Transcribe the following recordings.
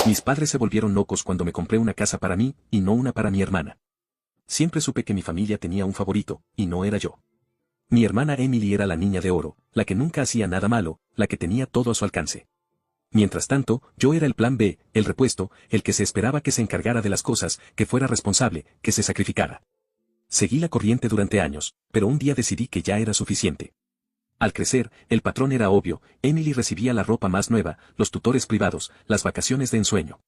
Mis padres se volvieron locos cuando me compré una casa para mí, y no una para mi hermana. Siempre supe que mi familia tenía un favorito, y no era yo. Mi hermana Emily era la niña de oro, la que nunca hacía nada malo, la que tenía todo a su alcance. Mientras tanto, yo era el plan B, el repuesto, el que se esperaba que se encargara de las cosas, que fuera responsable, que se sacrificara. Seguí la corriente durante años, pero un día decidí que ya era suficiente. Al crecer, el patrón era obvio, Emily recibía la ropa más nueva, los tutores privados, las vacaciones de ensueño.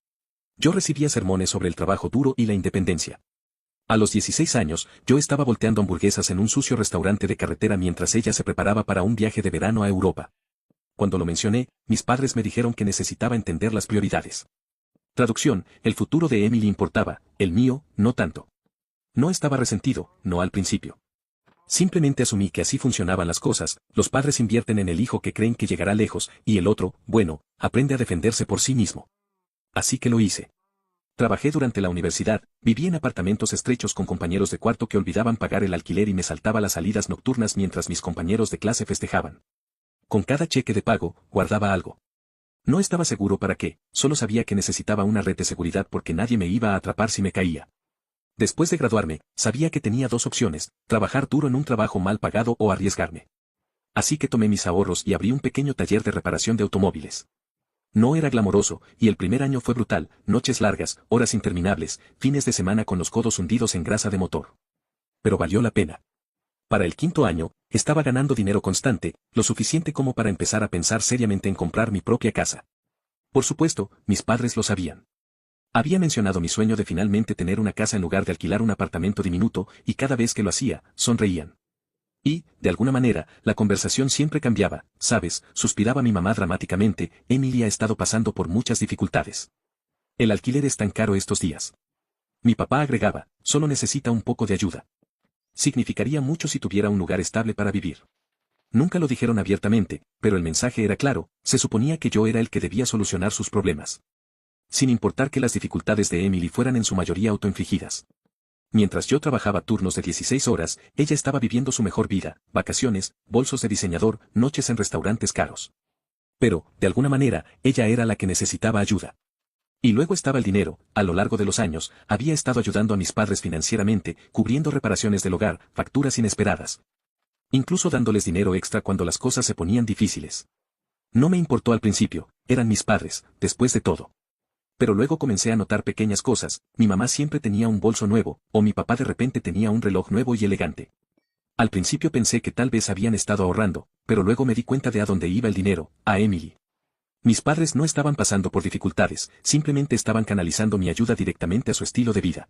Yo recibía sermones sobre el trabajo duro y la independencia. A los 16 años, yo estaba volteando hamburguesas en un sucio restaurante de carretera mientras ella se preparaba para un viaje de verano a Europa. Cuando lo mencioné, mis padres me dijeron que necesitaba entender las prioridades. Traducción, el futuro de Emily importaba, el mío, no tanto. No estaba resentido, no al principio. Simplemente asumí que así funcionaban las cosas, los padres invierten en el hijo que creen que llegará lejos, y el otro, bueno, aprende a defenderse por sí mismo. Así que lo hice. Trabajé durante la universidad, viví en apartamentos estrechos con compañeros de cuarto que olvidaban pagar el alquiler y me saltaba las salidas nocturnas mientras mis compañeros de clase festejaban. Con cada cheque de pago, guardaba algo. No estaba seguro para qué, solo sabía que necesitaba una red de seguridad porque nadie me iba a atrapar si me caía. Después de graduarme, sabía que tenía dos opciones, trabajar duro en un trabajo mal pagado o arriesgarme. Así que tomé mis ahorros y abrí un pequeño taller de reparación de automóviles. No era glamoroso, y el primer año fue brutal, noches largas, horas interminables, fines de semana con los codos hundidos en grasa de motor. Pero valió la pena. Para el quinto año, estaba ganando dinero constante, lo suficiente como para empezar a pensar seriamente en comprar mi propia casa. Por supuesto, mis padres lo sabían. Había mencionado mi sueño de finalmente tener una casa en lugar de alquilar un apartamento diminuto, y cada vez que lo hacía, sonreían. Y, de alguna manera, la conversación siempre cambiaba, ¿sabes?, suspiraba mi mamá dramáticamente, Emily ha estado pasando por muchas dificultades. El alquiler es tan caro estos días. Mi papá agregaba, solo necesita un poco de ayuda. Significaría mucho si tuviera un lugar estable para vivir. Nunca lo dijeron abiertamente, pero el mensaje era claro, se suponía que yo era el que debía solucionar sus problemas. Sin importar que las dificultades de Emily fueran en su mayoría autoinfligidas. Mientras yo trabajaba turnos de 16 horas, ella estaba viviendo su mejor vida, vacaciones, bolsos de diseñador, noches en restaurantes caros. Pero, de alguna manera, ella era la que necesitaba ayuda. Y luego estaba el dinero, a lo largo de los años, había estado ayudando a mis padres financieramente, cubriendo reparaciones del hogar, facturas inesperadas. Incluso dándoles dinero extra cuando las cosas se ponían difíciles. No me importó al principio, eran mis padres, después de todo. Pero luego comencé a notar pequeñas cosas, mi mamá siempre tenía un bolso nuevo, o mi papá de repente tenía un reloj nuevo y elegante. Al principio pensé que tal vez habían estado ahorrando, pero luego me di cuenta de a dónde iba el dinero, a Emily. Mis padres no estaban pasando por dificultades, simplemente estaban canalizando mi ayuda directamente a su estilo de vida.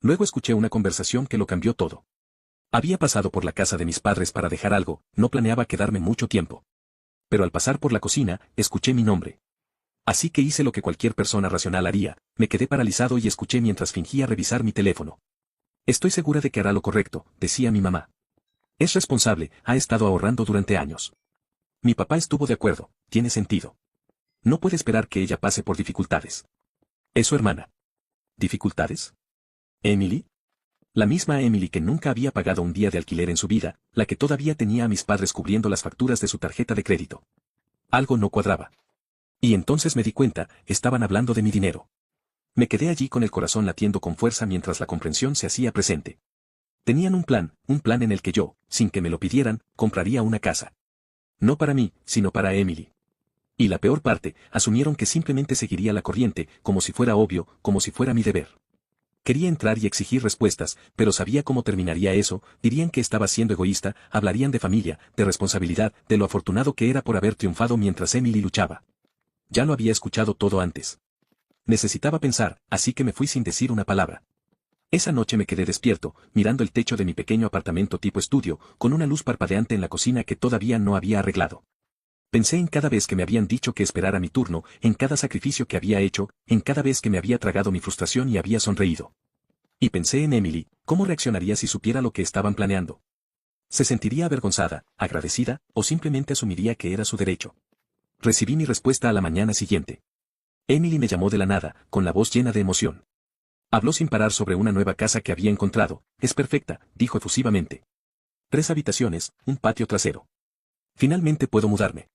Luego escuché una conversación que lo cambió todo. Había pasado por la casa de mis padres para dejar algo, no planeaba quedarme mucho tiempo. Pero al pasar por la cocina, escuché mi nombre. Así que hice lo que cualquier persona racional haría, me quedé paralizado y escuché mientras fingía revisar mi teléfono. Estoy segura de que hará lo correcto, decía mi mamá. Es responsable, ha estado ahorrando durante años. Mi papá estuvo de acuerdo, tiene sentido. No puede esperar que ella pase por dificultades. ¿Es su hermana? ¿Dificultades? ¿Emily? La misma Emily que nunca había pagado un día de alquiler en su vida, la que todavía tenía a mis padres cubriendo las facturas de su tarjeta de crédito. Algo no cuadraba. Y entonces me di cuenta, estaban hablando de mi dinero. Me quedé allí con el corazón latiendo con fuerza mientras la comprensión se hacía presente. Tenían un plan en el que yo, sin que me lo pidieran, compraría una casa. No para mí, sino para Emily. Y la peor parte, asumieron que simplemente seguiría la corriente, como si fuera obvio, como si fuera mi deber. Quería entrar y exigir respuestas, pero sabía cómo terminaría eso, dirían que estaba siendo egoísta, hablarían de familia, de responsabilidad, de lo afortunado que era por haber triunfado mientras Emily luchaba. Ya lo había escuchado todo antes. Necesitaba pensar, así que me fui sin decir una palabra. Esa noche me quedé despierto, mirando el techo de mi pequeño apartamento tipo estudio, con una luz parpadeante en la cocina que todavía no había arreglado. Pensé en cada vez que me habían dicho que esperara mi turno, en cada sacrificio que había hecho, en cada vez que me había tragado mi frustración y había sonreído. Y pensé en Emily, ¿cómo reaccionaría si supiera lo que estaban planeando? ¿Se sentiría avergonzada, agradecida, o simplemente asumiría que era su derecho? Recibí mi respuesta a la mañana siguiente. Emily me llamó de la nada, con la voz llena de emoción. Habló sin parar sobre una nueva casa que había encontrado. Es perfecta, dijo efusivamente. 3 habitaciones, un patio trasero. Finalmente puedo mudarme.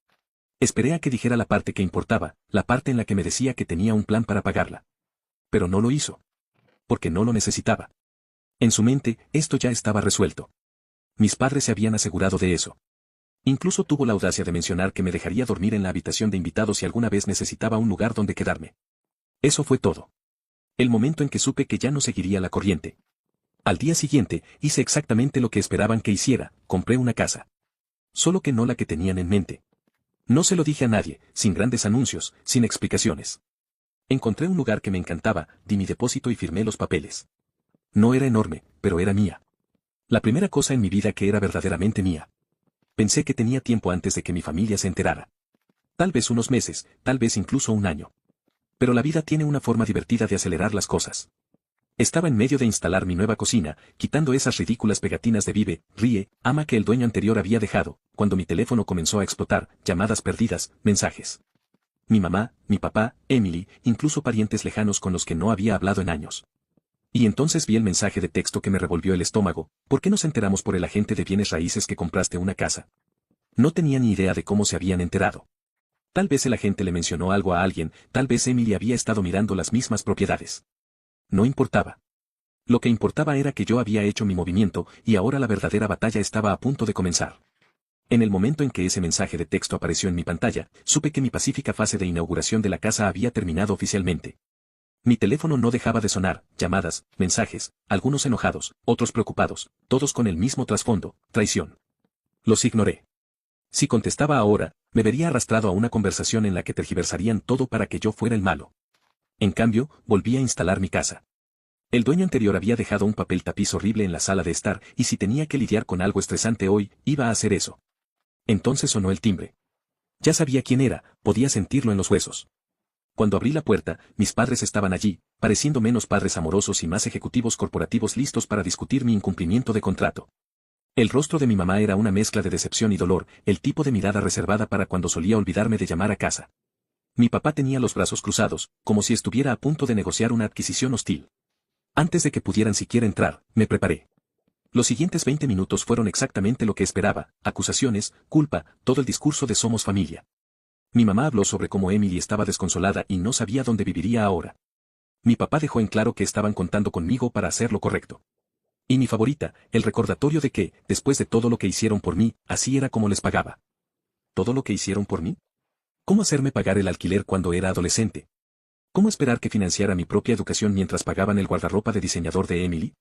Esperé a que dijera la parte que importaba, la parte en la que me decía que tenía un plan para pagarla. Pero no lo hizo. Porque no lo necesitaba. En su mente, esto ya estaba resuelto. Mis padres se habían asegurado de eso. Incluso tuvo la audacia de mencionar que me dejaría dormir en la habitación de invitados si alguna vez necesitaba un lugar donde quedarme. Eso fue todo. El momento en que supe que ya no seguiría la corriente. Al día siguiente, hice exactamente lo que esperaban que hiciera, compré una casa. Solo que no la que tenían en mente. No se lo dije a nadie, sin grandes anuncios, sin explicaciones. Encontré un lugar que me encantaba, di mi depósito y firmé los papeles. No era enorme, pero era mía. La primera cosa en mi vida que era verdaderamente mía. Pensé que tenía tiempo antes de que mi familia se enterara. Tal vez unos meses, tal vez incluso un año. Pero la vida tiene una forma divertida de acelerar las cosas. Estaba en medio de instalar mi nueva cocina, quitando esas ridículas pegatinas de Vive, Ríe, Ama que el dueño anterior había dejado, cuando mi teléfono comenzó a explotar, llamadas perdidas, mensajes. Mi mamá, mi papá, Emily, incluso parientes lejanos con los que no había hablado en años. Y entonces vi el mensaje de texto que me revolvió el estómago. ¿Por qué nos enteramos por el agente de bienes raíces que compraste una casa? No tenía ni idea de cómo se habían enterado. Tal vez el agente le mencionó algo a alguien, tal vez Emily había estado mirando las mismas propiedades. No importaba. Lo que importaba era que yo había hecho mi movimiento y ahora la verdadera batalla estaba a punto de comenzar. En el momento en que ese mensaje de texto apareció en mi pantalla, supe que mi pacífica fase de inauguración de la casa había terminado oficialmente. Mi teléfono no dejaba de sonar, llamadas, mensajes, algunos enojados, otros preocupados, todos con el mismo trasfondo, traición. Los ignoré. Si contestaba ahora, me vería arrastrado a una conversación en la que tergiversarían todo para que yo fuera el malo. En cambio, volví a instalar mi casa. El dueño anterior había dejado un papel tapiz horrible en la sala de estar, y si tenía que lidiar con algo estresante hoy, iba a hacer eso. Entonces sonó el timbre. Ya sabía quién era, podía sentirlo en los huesos. Cuando abrí la puerta, mis padres estaban allí, pareciendo menos padres amorosos y más ejecutivos corporativos listos para discutir mi incumplimiento de contrato. El rostro de mi mamá era una mezcla de decepción y dolor, el tipo de mirada reservada para cuando solía olvidarme de llamar a casa. Mi papá tenía los brazos cruzados, como si estuviera a punto de negociar una adquisición hostil. Antes de que pudieran siquiera entrar, me preparé. Los siguientes 20 minutos fueron exactamente lo que esperaba, acusaciones, culpa, todo el discurso de somos familia. Mi mamá habló sobre cómo Emily estaba desconsolada y no sabía dónde viviría ahora. Mi papá dejó en claro que estaban contando conmigo para hacer lo correcto. Y mi favorita, el recordatorio de que, después de todo lo que hicieron por mí, así era como les pagaba. ¿Todo lo que hicieron por mí? ¿Cómo hacerme pagar el alquiler cuando era adolescente? ¿Cómo esperar que financiara mi propia educación mientras pagaban el guardarropa de diseñador de Emily?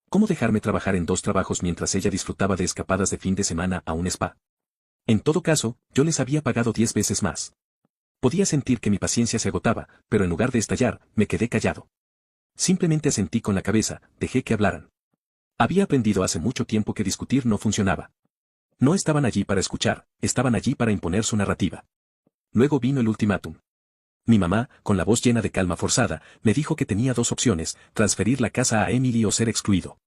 ¿Cómo dejarme trabajar en 2 trabajos mientras ella disfrutaba de escapadas de fin de semana a un spa? En todo caso, yo les había pagado 10 veces más. Podía sentir que mi paciencia se agotaba, pero en lugar de estallar, me quedé callado. Simplemente asentí con la cabeza, dejé que hablaran. Había aprendido hace mucho tiempo que discutir no funcionaba. No estaban allí para escuchar, estaban allí para imponer su narrativa. Luego vino el ultimátum. Mi mamá, con la voz llena de calma forzada, me dijo que tenía 2 opciones, transferir la casa a Emily o ser excluido.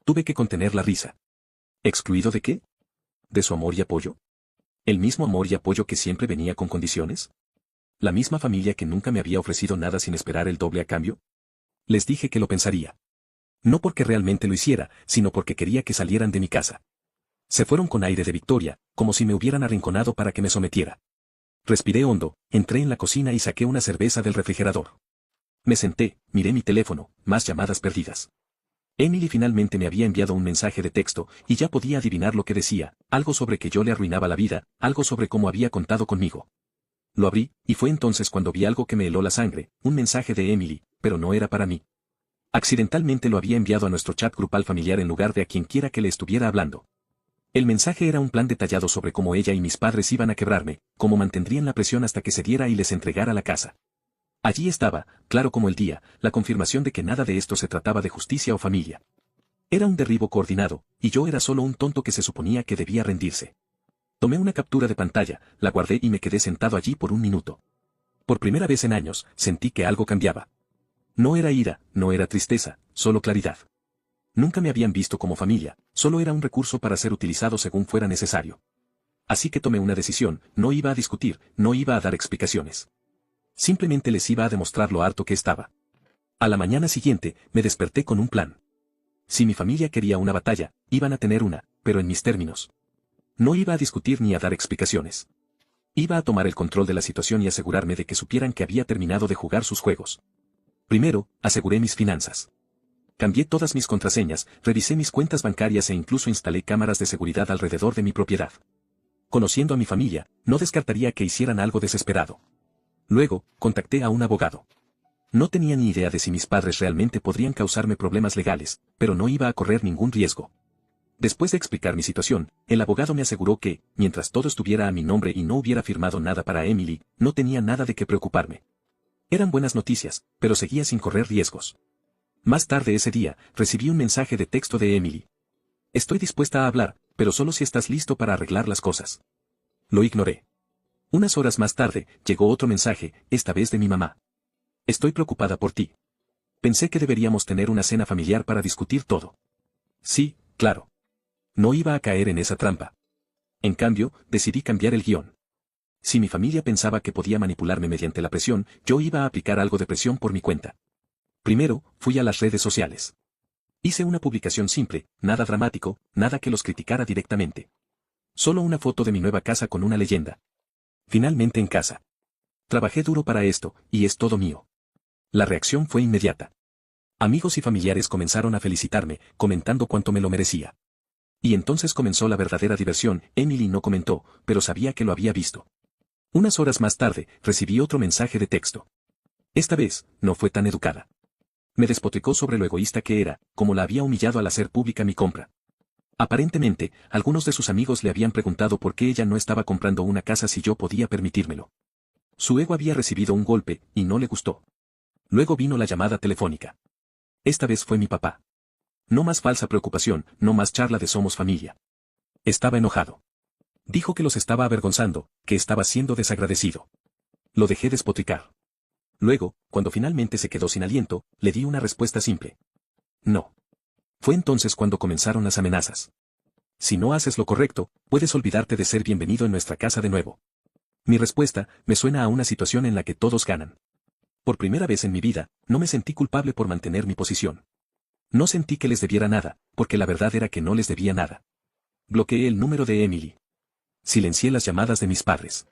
Tuve que contener la risa. ¿Excluido de qué? ¿De su amor y apoyo? ¿El mismo amor y apoyo que siempre venía con condiciones? ¿La misma familia que nunca me había ofrecido nada sin esperar el doble a cambio? Les dije que lo pensaría. No porque realmente lo hiciera, sino porque quería que salieran de mi casa. Se fueron con aire de victoria, como si me hubieran arrinconado para que me sometiera. Respiré hondo, entré en la cocina y saqué una cerveza del refrigerador. Me senté, miré mi teléfono, más llamadas perdidas. Emily finalmente me había enviado un mensaje de texto, y ya podía adivinar lo que decía, algo sobre que yo le arruinaba la vida, algo sobre cómo había contado conmigo. Lo abrí, y fue entonces cuando vi algo que me heló la sangre, un mensaje de Emily, pero no era para mí. Accidentalmente lo había enviado a nuestro chat grupal familiar en lugar de a quien quiera que le estuviera hablando. El mensaje era un plan detallado sobre cómo ella y mis padres iban a quebrarme, cómo mantendrían la presión hasta que se diera y les entregara la casa. Allí estaba, claro como el día, la confirmación de que nada de esto se trataba de justicia o familia. Era un derribo coordinado, y yo era solo un tonto que se suponía que debía rendirse. Tomé una captura de pantalla, la guardé y me quedé sentado allí por un minuto. Por primera vez en años, sentí que algo cambiaba. No era ira, no era tristeza, solo claridad. Nunca me habían visto como familia, solo era un recurso para ser utilizado según fuera necesario. Así que tomé una decisión, no iba a discutir, no iba a dar explicaciones. Simplemente les iba a demostrar lo harto que estaba. A la mañana siguiente, me desperté con un plan. Si mi familia quería una batalla, iban a tener una, pero en mis términos. No iba a discutir ni a dar explicaciones. Iba a tomar el control de la situación y asegurarme de que supieran que había terminado de jugar sus juegos. Primero, aseguré mis finanzas. Cambié todas mis contraseñas, revisé mis cuentas bancarias e incluso instalé cámaras de seguridad alrededor de mi propiedad. Conociendo a mi familia, no descartaría que hicieran algo desesperado. Luego, contacté a un abogado. No tenía ni idea de si mis padres realmente podrían causarme problemas legales, pero no iba a correr ningún riesgo. Después de explicar mi situación, el abogado me aseguró que, mientras todo estuviera a mi nombre y no hubiera firmado nada para Emily, no tenía nada de qué preocuparme. Eran buenas noticias, pero seguía sin correr riesgos. Más tarde ese día, recibí un mensaje de texto de Emily. Estoy dispuesta a hablar, pero solo si estás listo para arreglar las cosas. Lo ignoré. Unas horas más tarde, llegó otro mensaje, esta vez de mi mamá. Estoy preocupada por ti. Pensé que deberíamos tener una cena familiar para discutir todo. Sí, claro. No iba a caer en esa trampa. En cambio, decidí cambiar el guión. Si mi familia pensaba que podía manipularme mediante la presión, yo iba a aplicar algo de presión por mi cuenta. Primero, fui a las redes sociales. Hice una publicación simple, nada dramático, nada que los criticara directamente. Solo una foto de mi nueva casa con una leyenda. Finalmente en casa. Trabajé duro para esto, y es todo mío. La reacción fue inmediata. Amigos y familiares comenzaron a felicitarme, comentando cuánto me lo merecía. Y entonces comenzó la verdadera diversión. Emily no comentó, pero sabía que lo había visto. Unas horas más tarde, recibí otro mensaje de texto. Esta vez, no fue tan educada. Me despotricó sobre lo egoísta que era, como la había humillado al hacer pública mi compra. Aparentemente, algunos de sus amigos le habían preguntado por qué ella no estaba comprando una casa si yo podía permitírmelo. Su ego había recibido un golpe, y no le gustó. Luego vino la llamada telefónica. Esta vez fue mi papá. No más falsa preocupación, no más charla de somos familia. Estaba enojado. Dijo que los estaba avergonzando, que estaba siendo desagradecido. Lo dejé despotricar. Luego, cuando finalmente se quedó sin aliento, le di una respuesta simple. No. Fue entonces cuando comenzaron las amenazas. Si no haces lo correcto, puedes olvidarte de ser bienvenido en nuestra casa de nuevo. Mi respuesta me suena a una situación en la que todos ganan. Por primera vez en mi vida, no me sentí culpable por mantener mi posición. No sentí que les debiera nada, porque la verdad era que no les debía nada. Bloqueé el número de Emily. Silencié las llamadas de mis padres.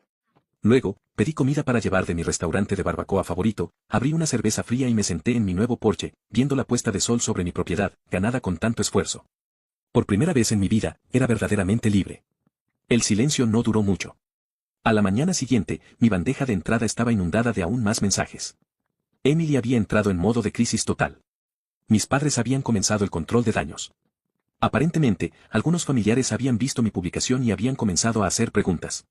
Luego, pedí comida para llevar de mi restaurante de barbacoa favorito, abrí una cerveza fría y me senté en mi nuevo porche, viendo la puesta de sol sobre mi propiedad, ganada con tanto esfuerzo. Por primera vez en mi vida, era verdaderamente libre. El silencio no duró mucho. A la mañana siguiente, mi bandeja de entrada estaba inundada de aún más mensajes. Emily había entrado en modo de crisis total. Mis padres habían comenzado el control de daños. Aparentemente, algunos familiares habían visto mi publicación y habían comenzado a hacer preguntas.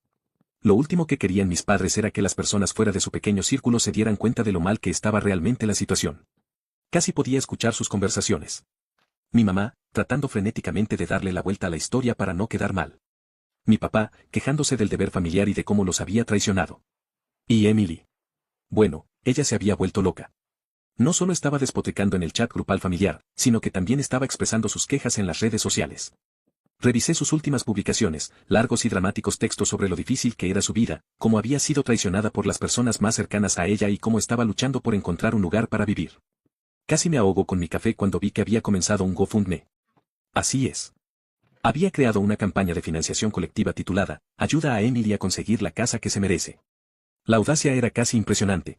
Lo último que querían mis padres era que las personas fuera de su pequeño círculo se dieran cuenta de lo mal que estaba realmente la situación. Casi podía escuchar sus conversaciones. Mi mamá, tratando frenéticamente de darle la vuelta a la historia para no quedar mal. Mi papá, quejándose del deber familiar y de cómo los había traicionado. Y Emily. Bueno, ella se había vuelto loca. No solo estaba despotricando en el chat grupal familiar, sino que también estaba expresando sus quejas en las redes sociales. Revisé sus últimas publicaciones, largos y dramáticos textos sobre lo difícil que era su vida, cómo había sido traicionada por las personas más cercanas a ella y cómo estaba luchando por encontrar un lugar para vivir. Casi me ahogo con mi café cuando vi que había comenzado un GoFundMe. Así es. Había creado una campaña de financiación colectiva titulada Ayuda a Emily a conseguir la casa que se merece. La audacia era casi impresionante.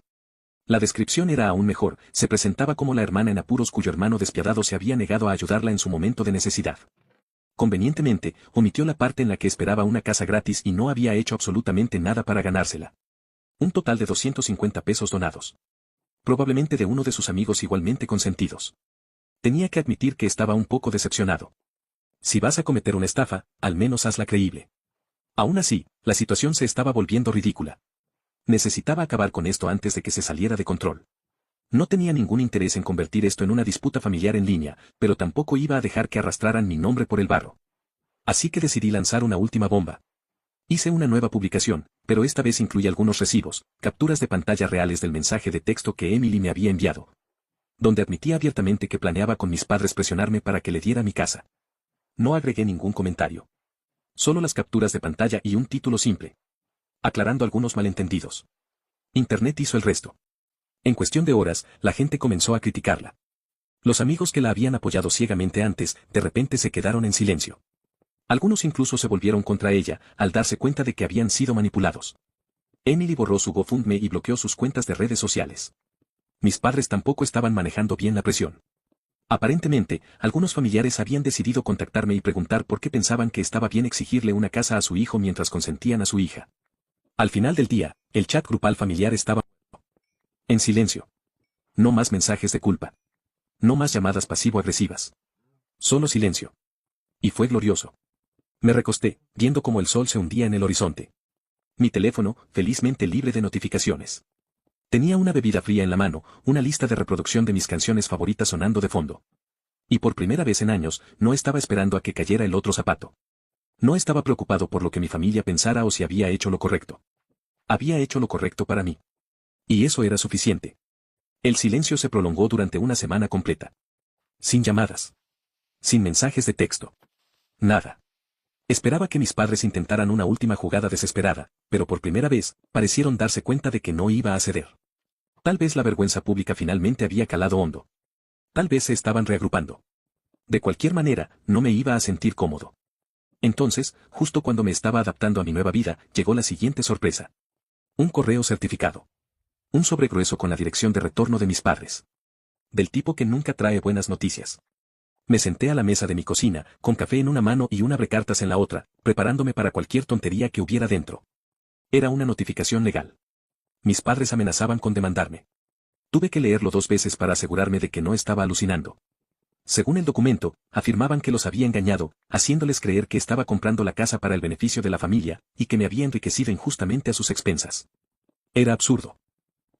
La descripción era aún mejor, se presentaba como la hermana en apuros cuyo hermano despiadado se había negado a ayudarla en su momento de necesidad. Convenientemente, omitió la parte en la que esperaba una casa gratis y no había hecho absolutamente nada para ganársela. Un total de 250 pesos donados. Probablemente de uno de sus amigos igualmente consentidos. Tenía que admitir que estaba un poco decepcionado. Si vas a cometer una estafa, al menos hazla creíble. Aún así, la situación se estaba volviendo ridícula. Necesitaba acabar con esto antes de que se saliera de control. No tenía ningún interés en convertir esto en una disputa familiar en línea, pero tampoco iba a dejar que arrastraran mi nombre por el barro. Así que decidí lanzar una última bomba. Hice una nueva publicación, pero esta vez incluye algunos recibos, capturas de pantalla reales del mensaje de texto que Emily me había enviado, donde admitía abiertamente que planeaba con mis padres presionarme para que le diera mi casa. No agregué ningún comentario. Solo las capturas de pantalla y un título simple, aclarando algunos malentendidos. Internet hizo el resto. En cuestión de horas, la gente comenzó a criticarla. Los amigos que la habían apoyado ciegamente antes, de repente se quedaron en silencio. Algunos incluso se volvieron contra ella, al darse cuenta de que habían sido manipulados. Emily borró su GoFundMe y bloqueó sus cuentas de redes sociales. Mis padres tampoco estaban manejando bien la presión. Aparentemente, algunos familiares habían decidido contactarme y preguntar por qué pensaban que estaba bien exigirle una casa a su hijo mientras consentían a su hija. Al final del día, el chat grupal familiar estaba en silencio. No más mensajes de culpa. No más llamadas pasivo-agresivas. Solo silencio. Y fue glorioso. Me recosté, viendo cómo el sol se hundía en el horizonte. Mi teléfono, felizmente libre de notificaciones. Tenía una bebida fría en la mano, una lista de reproducción de mis canciones favoritas sonando de fondo. Y por primera vez en años, no estaba esperando a que cayera el otro zapato. No estaba preocupado por lo que mi familia pensara o si había hecho lo correcto. Había hecho lo correcto para mí. Y eso era suficiente. El silencio se prolongó durante una semana completa. Sin llamadas. Sin mensajes de texto. Nada. Esperaba que mis padres intentaran una última jugada desesperada, pero por primera vez, parecieron darse cuenta de que no iba a ceder. Tal vez la vergüenza pública finalmente había calado hondo. Tal vez se estaban reagrupando. De cualquier manera, no me iba a sentir cómodo. Entonces, justo cuando me estaba adaptando a mi nueva vida, llegó la siguiente sorpresa. Un correo certificado. Un sobre grueso con la dirección de retorno de mis padres. Del tipo que nunca trae buenas noticias. Me senté a la mesa de mi cocina, con café en una mano y un abrecartas en la otra, preparándome para cualquier tontería que hubiera dentro. Era una notificación legal. Mis padres amenazaban con demandarme. Tuve que leerlo 2 veces para asegurarme de que no estaba alucinando. Según el documento, afirmaban que los había engañado, haciéndoles creer que estaba comprando la casa para el beneficio de la familia, y que me había enriquecido injustamente a sus expensas. Era absurdo.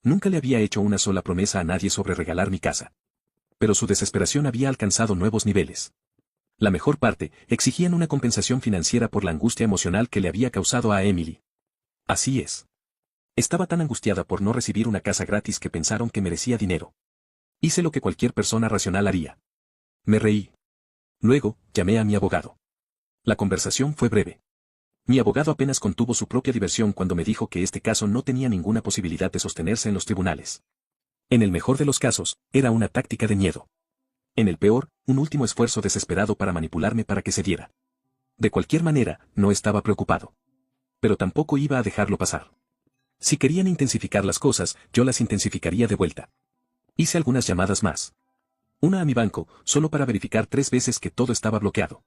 Nunca le había hecho una sola promesa a nadie sobre regalar mi casa. Pero su desesperación había alcanzado nuevos niveles. La mejor parte, exigían una compensación financiera por la angustia emocional que le había causado a Emily. Así es. Estaba tan angustiada por no recibir una casa gratis que pensaron que merecía dinero. Hice lo que cualquier persona racional haría. Me reí. Luego, llamé a mi abogado. La conversación fue breve. Mi abogado apenas contuvo su propia diversión cuando me dijo que este caso no tenía ninguna posibilidad de sostenerse en los tribunales. En el mejor de los casos, era una táctica de miedo. En el peor, un último esfuerzo desesperado para manipularme para que cediera. De cualquier manera, no estaba preocupado. Pero tampoco iba a dejarlo pasar. Si querían intensificar las cosas, yo las intensificaría de vuelta. Hice algunas llamadas más. Una a mi banco, solo para verificar 3 veces que todo estaba bloqueado.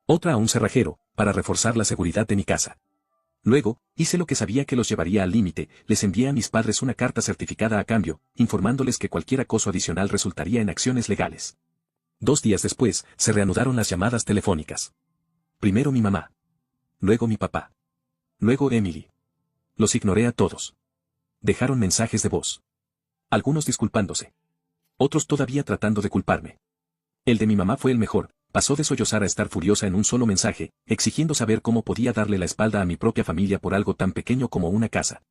Otra a un cerrajero, para reforzar la seguridad de mi casa. Luego, hice lo que sabía que los llevaría al límite, les envié a mis padres una carta certificada a cambio, informándoles que cualquier acoso adicional resultaría en acciones legales. 2 días después, se reanudaron las llamadas telefónicas. Primero mi mamá. Luego mi papá. Luego Emily. Los ignoré a todos. Dejaron mensajes de voz. Algunos disculpándose. Otros todavía tratando de culparme. El de mi mamá fue el mejor. Pasó de sollozar a estar furiosa en un solo mensaje, exigiendo saber cómo podía darle la espalda a mi propia familia por algo tan pequeño como una casa.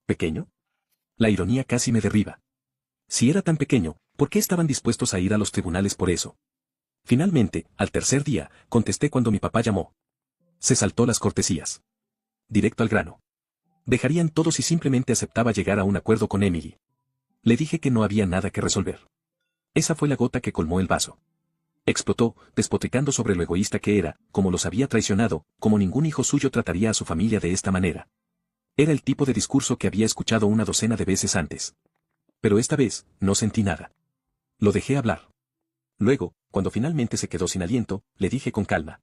¿Pequeño? La ironía casi me derriba. Si era tan pequeño, ¿por qué estaban dispuestos a ir a los tribunales por eso? Finalmente, al tercer día, contesté cuando mi papá llamó. Se saltó las cortesías. Directo al grano. Dejarían todo si simplemente aceptaba llegar a un acuerdo con Emily. Le dije que no había nada que resolver. Esa fue la gota que colmó el vaso. Explotó, despotricando sobre lo egoísta que era, como los había traicionado, como ningún hijo suyo trataría a su familia de esta manera. Era el tipo de discurso que había escuchado una docena de veces antes. Pero esta vez, no sentí nada. Lo dejé hablar. Luego, cuando finalmente se quedó sin aliento, le dije con calma.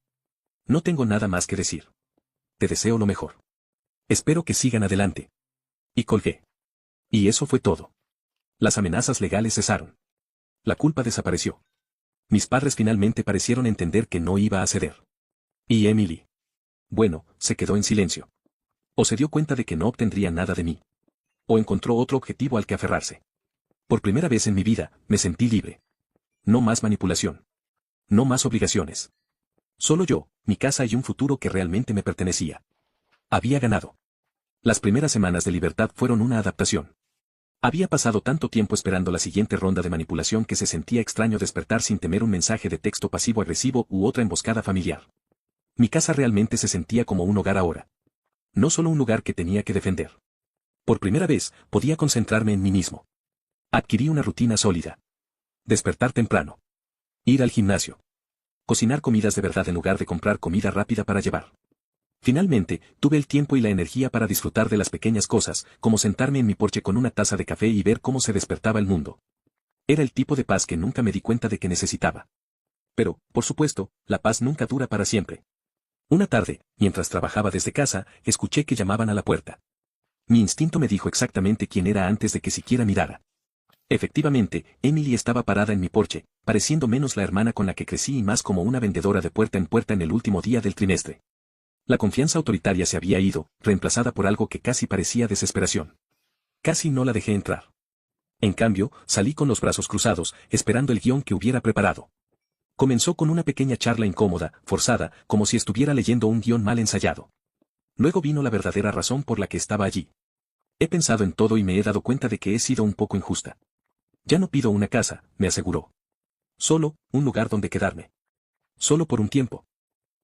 No tengo nada más que decir. Te deseo lo mejor. Espero que sigan adelante. Y colgué. Y eso fue todo. Las amenazas legales cesaron. La culpa desapareció. Mis padres finalmente parecieron entender que no iba a ceder. ¿Y Emily? Bueno, se quedó en silencio. O se dio cuenta de que no obtendría nada de mí. O encontró otro objetivo al que aferrarse. Por primera vez en mi vida, me sentí libre. No más manipulación. No más obligaciones. Solo yo, mi casa y un futuro que realmente me pertenecía. Había ganado. Las primeras semanas de libertad fueron una adaptación. Había pasado tanto tiempo esperando la siguiente ronda de manipulación que se sentía extraño despertar sin temer un mensaje de texto pasivo-agresivo u otra emboscada familiar. Mi casa realmente se sentía como un hogar ahora. No solo un lugar que tenía que defender. Por primera vez, podía concentrarme en mí mismo. Adquirí una rutina sólida. Despertar temprano. Ir al gimnasio. Cocinar comidas de verdad en lugar de comprar comida rápida para llevar. Finalmente, tuve el tiempo y la energía para disfrutar de las pequeñas cosas, como sentarme en mi porche con una taza de café y ver cómo se despertaba el mundo. Era el tipo de paz que nunca me di cuenta de que necesitaba. Pero, por supuesto, la paz nunca dura para siempre. Una tarde, mientras trabajaba desde casa, escuché que llamaban a la puerta. Mi instinto me dijo exactamente quién era antes de que siquiera mirara. Efectivamente, Emily estaba parada en mi porche, pareciendo menos la hermana con la que crecí y más como una vendedora de puerta en el último día del trimestre. La confianza autoritaria se había ido, reemplazada por algo que casi parecía desesperación. Casi no la dejé entrar. En cambio, salí con los brazos cruzados, esperando el guión que hubiera preparado. Comenzó con una pequeña charla incómoda, forzada, como si estuviera leyendo un guión mal ensayado. Luego vino la verdadera razón por la que estaba allí. He pensado en todo y me he dado cuenta de que he sido un poco injusta. Ya no pido una casa, me aseguró. Solo, un lugar donde quedarme. Solo por un tiempo.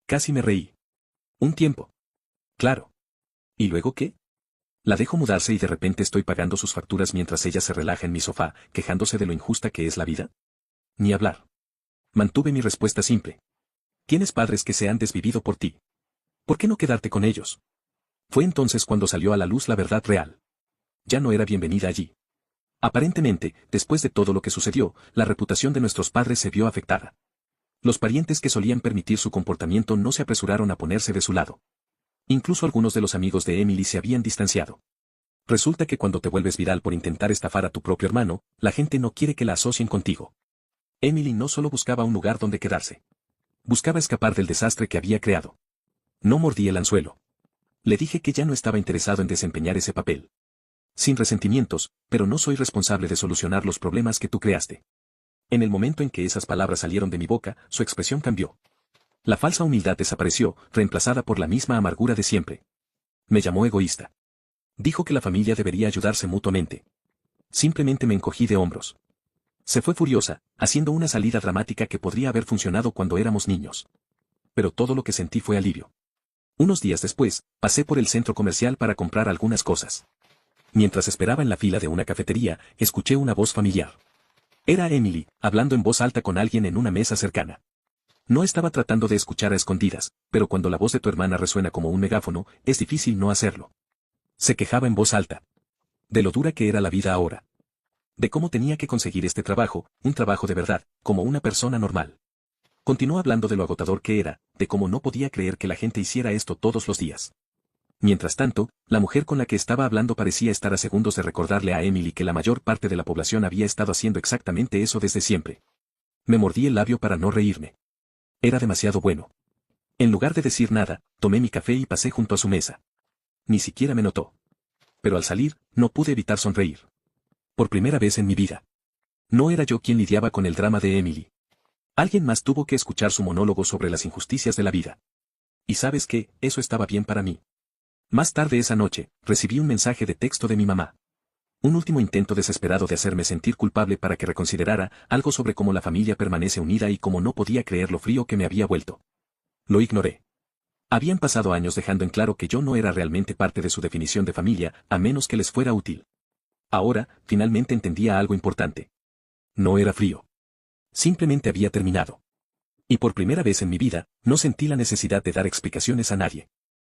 Casi me reí. ¿Un tiempo? Claro. ¿Y luego qué? La dejo mudarse y de repente estoy pagando sus facturas mientras ella se relaja en mi sofá, quejándose de lo injusta que es la vida. Ni hablar. Mantuve mi respuesta simple. Tienes padres que se han desvivido por ti. ¿Por qué no quedarte con ellos? Fue entonces cuando salió a la luz la verdad real. Ya no era bienvenida allí. Aparentemente, después de todo lo que sucedió, la reputación de nuestros padres se vio afectada. Los parientes que solían permitir su comportamiento no se apresuraron a ponerse de su lado. Incluso algunos de los amigos de Emily se habían distanciado. Resulta que cuando te vuelves viral por intentar estafar a tu propio hermano, la gente no quiere que la asocien contigo. Emily no solo buscaba un lugar donde quedarse. Buscaba escapar del desastre que había creado. No mordí el anzuelo. Le dije que ya no estaba interesado en desempeñar ese papel. Sin resentimientos, pero no soy responsable de solucionar los problemas que tú creaste. En el momento en que esas palabras salieron de mi boca, su expresión cambió. La falsa humildad desapareció, reemplazada por la misma amargura de siempre. Me llamó egoísta. Dijo que la familia debería ayudarse mutuamente. Simplemente me encogí de hombros. Se fue furiosa, haciendo una salida dramática que podría haber funcionado cuando éramos niños. Pero todo lo que sentí fue alivio. Unos días después, pasé por el centro comercial para comprar algunas cosas. Mientras esperaba en la fila de una cafetería, escuché una voz familiar. Era Emily, hablando en voz alta con alguien en una mesa cercana. No estaba tratando de escuchar a escondidas, pero cuando la voz de tu hermana resuena como un megáfono, es difícil no hacerlo. Se quejaba en voz alta. De lo dura que era la vida ahora. De cómo tenía que conseguir este trabajo, un trabajo de verdad, como una persona normal. Continuó hablando de lo agotador que era, de cómo no podía creer que la gente hiciera esto todos los días. Mientras tanto, la mujer con la que estaba hablando parecía estar a segundos de recordarle a Emily que la mayor parte de la población había estado haciendo exactamente eso desde siempre. Me mordí el labio para no reírme. Era demasiado bueno. En lugar de decir nada, tomé mi café y pasé junto a su mesa. Ni siquiera me notó. Pero al salir, no pude evitar sonreír. Por primera vez en mi vida. No era yo quien lidiaba con el drama de Emily. Alguien más tuvo que escuchar su monólogo sobre las injusticias de la vida. Y sabes qué, eso estaba bien para mí. Más tarde esa noche, recibí un mensaje de texto de mi mamá. Un último intento desesperado de hacerme sentir culpable para que reconsiderara algo sobre cómo la familia permanece unida y cómo no podía creer lo frío que me había vuelto. Lo ignoré. Habían pasado años dejando en claro que yo no era realmente parte de su definición de familia, a menos que les fuera útil. Ahora, finalmente entendía algo importante. No era frío. Simplemente había terminado. Y por primera vez en mi vida, no sentí la necesidad de dar explicaciones a nadie.